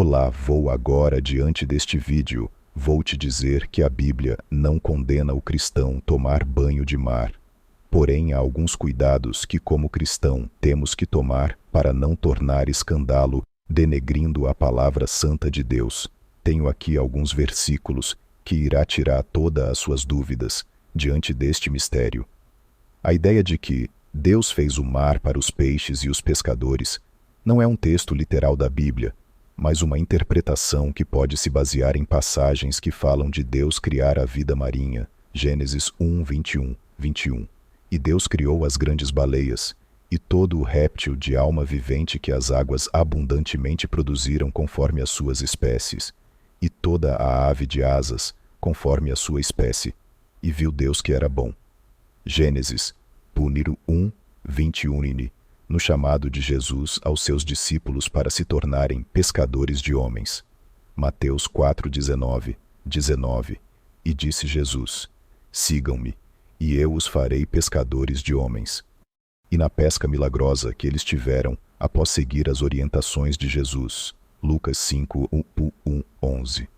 Olá, vou agora diante deste vídeo, vou te dizer que a Bíblia não condena o cristão tomar banho de mar. Porém, há alguns cuidados que, como cristão, temos que tomar para não tornar escândalo, denegrindo a palavra santa de Deus. Tenho aqui alguns versículos que irá tirar todas as suas dúvidas diante deste mistério. A ideia de que Deus fez o mar para os peixes e os pescadores não é um texto literal da Bíblia, mas uma interpretação que pode se basear em passagens que falam de Deus criar a vida marinha, Gênesis 1, 21. E Deus criou as grandes baleias, e todo o réptil de alma vivente que as águas abundantemente produziram conforme as suas espécies, e toda a ave de asas, conforme a sua espécie. E viu Deus que era bom. Gênesis, puniro 1, 21, no chamado de Jesus aos seus discípulos para se tornarem pescadores de homens. Mateus 4, 19. E disse Jesus: sigam-me, e eu os farei pescadores de homens. E na pesca milagrosa que eles tiveram após seguir as orientações de Jesus, Lucas 5, 11.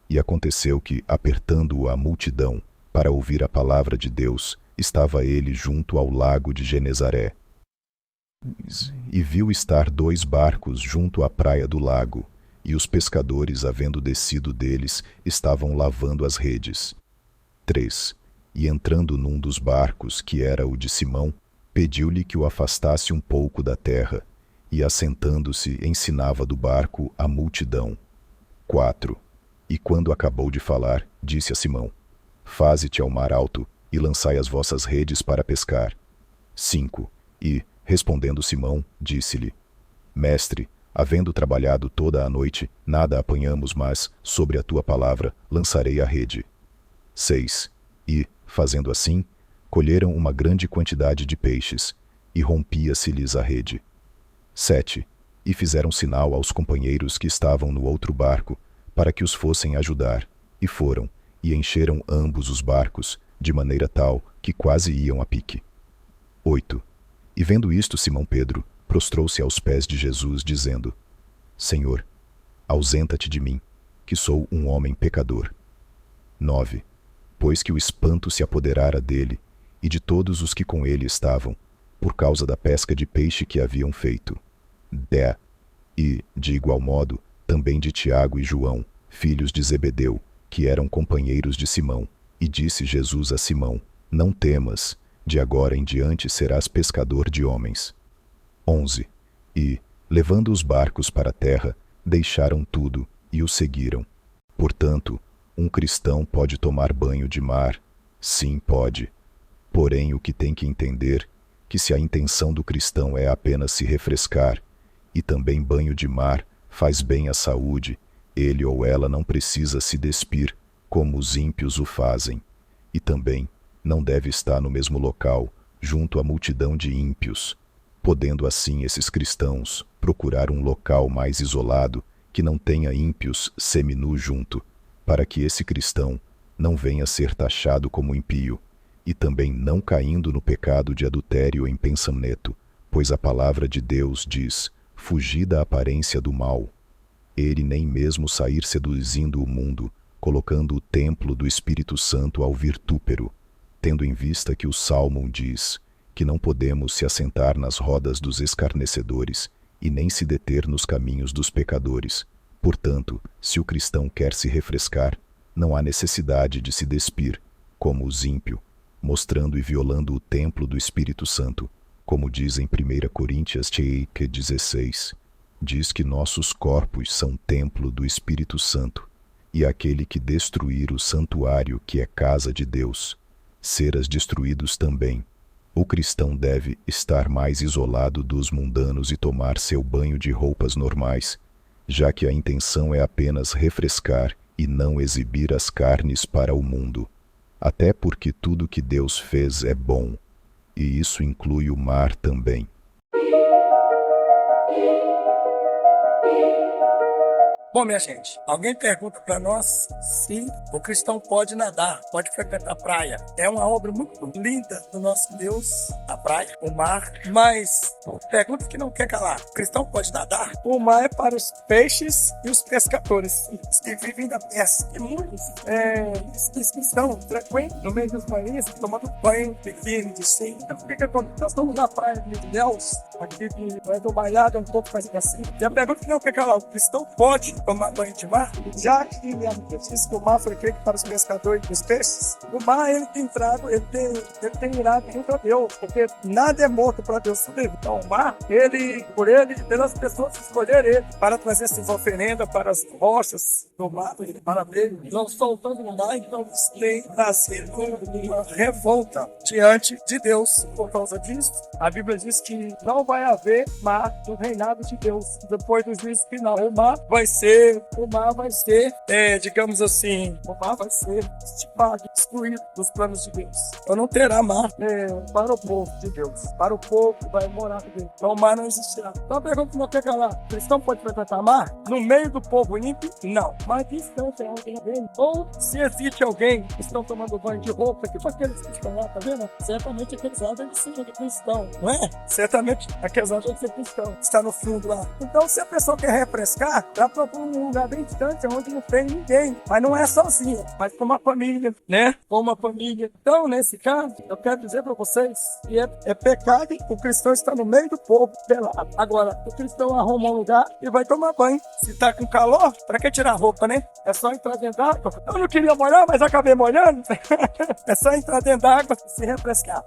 E aconteceu que, apertando-o a multidão, para ouvir a palavra de Deus, estava ele junto ao lago de Genezaré. E viu estar 2 barcos junto à praia do lago, e os pescadores, havendo descido deles, estavam lavando as redes. 3. E entrando num dos barcos, que era o de Simão, pediu-lhe que o afastasse um pouco da terra, e assentando-se ensinava do barco a multidão. 4. E quando acabou de falar, disse a Simão: faze-te ao mar alto, e lançai as vossas redes para pescar. 5. E, respondendo Simão, disse-lhe: mestre, havendo trabalhado toda a noite, nada apanhamos, mas, sobre a tua palavra, lançarei a rede. 6. E, fazendo assim, colheram uma grande quantidade de peixes, e rompia-se-lhes a rede. 7. E fizeram sinal aos companheiros que estavam no outro barco, para que os fossem ajudar, e foram, e encheram ambos os barcos, de maneira tal que quase iam a pique. 8. E vendo isto, Simão Pedro prostrou-se aos pés de Jesus, dizendo: Senhor, ausenta-te de mim, que sou um homem pecador. 9. Pois que o espanto se apoderara dele e de todos os que com ele estavam, por causa da pesca de peixe que haviam feito. 10. E, de igual modo, também de Tiago e João, filhos de Zebedeu, que eram companheiros de Simão. E disse Jesus a Simão: não temas, de agora em diante serás pescador de homens. 11. E, levando os barcos para a terra, deixaram tudo e o seguiram. Portanto, um cristão pode tomar banho de mar? Sim, pode. Porém, o que tem que entender, que se a intenção do cristão é apenas se refrescar, e também banho de mar faz bem à saúde, ele ou ela não precisa se despir, como os ímpios o fazem. E também não deve estar no mesmo local, junto à multidão de ímpios, podendo assim esses cristãos procurar um local mais isolado, que não tenha ímpios seminu junto, para que esse cristão não venha a ser taxado como impio, e também não caindo no pecado de adultério em pensamento, pois a palavra de Deus diz: fugi da aparência do mal. Ele nem mesmo sair seduzindo o mundo, colocando o templo do Espírito Santo ao virtúpero, tendo em vista que o Salmo diz que não podemos se assentar nas rodas dos escarnecedores e nem se deter nos caminhos dos pecadores. Portanto, se o cristão quer se refrescar, não há necessidade de se despir, como os ímpios, mostrando e violando o templo do Espírito Santo, como diz em 1 Coríntios 16. Diz que nossos corpos são templo do Espírito Santo, e aquele que destruir o santuário que é casa de Deus, serás destruídos também. O cristão deve estar mais isolado dos mundanos e tomar seu banho de roupas normais, já que a intenção é apenas refrescar e não exibir as carnes para o mundo. Até porque tudo que Deus fez é bom, e isso inclui o mar também. Bom, minha gente, alguém pergunta para nós se o cristão pode nadar, pode frequentar a praia. É uma obra muito linda do nosso Deus, a praia, o mar, mas pergunta que não quer calar. O cristão pode nadar? O mar é para os peixes e os pescadores, os que vivem da pesca. E muitos que estão tranquilos no meio dos marinhos, tomando banho, biquíni, de sim. Então, por que quando nós estamos na praia de Deus, aqui do Malhado, um pouco mais assim, e a pergunta que não quer calar, o cristão pode tomar banho de mar? Já que a Bíblia diz que o mar foi feito para os pescadores e os peixes, o mar ele tem entrado, ele tem irado contra Deus, porque nada é morto para Deus viver. Então o mar, pelas pessoas escolherem ele para trazer essas oferendas para as rochas do mar, para ver, não soltando o mar, então isso tem trazido uma revolta diante de Deus. Por causa disso, a Bíblia diz que não vai haver mar no reinado de Deus. Depois do juízo final, o mar vai ser, digamos assim, o mar vai ser estipado, excluído dos planos de Deus. Então não terá mar para o povo de Deus, para o povo que vai morar com Deus. Então o mar não existirá. Então a pergunta que não quer calar, cristão pode frequentar mar? No meio do povo ímpio? Não. Mas cristão tem alguém? Ou se existe alguém que estão tomando banho de roupa, que foi aqueles que estão lá, tá vendo? Certamente aqueles lá devem ser cristão, não é? Certamente aqueles lá devem ser cristão. Está no fundo lá. Então se a pessoa quer refrescar, dá para um lugar bem distante, onde não tem ninguém. Mas não é sozinha, mas com uma família, né? Com uma família. Então, nesse caso, eu quero dizer para vocês que é pecado o cristão estar no meio do povo pelado. Agora, o cristão arruma um lugar e vai tomar banho. Se tá com calor, para que tirar a roupa, né? É só entrar dentro d'água. Eu não queria molhar, mas acabei molhando. É só entrar dentro d'água e se refrescar.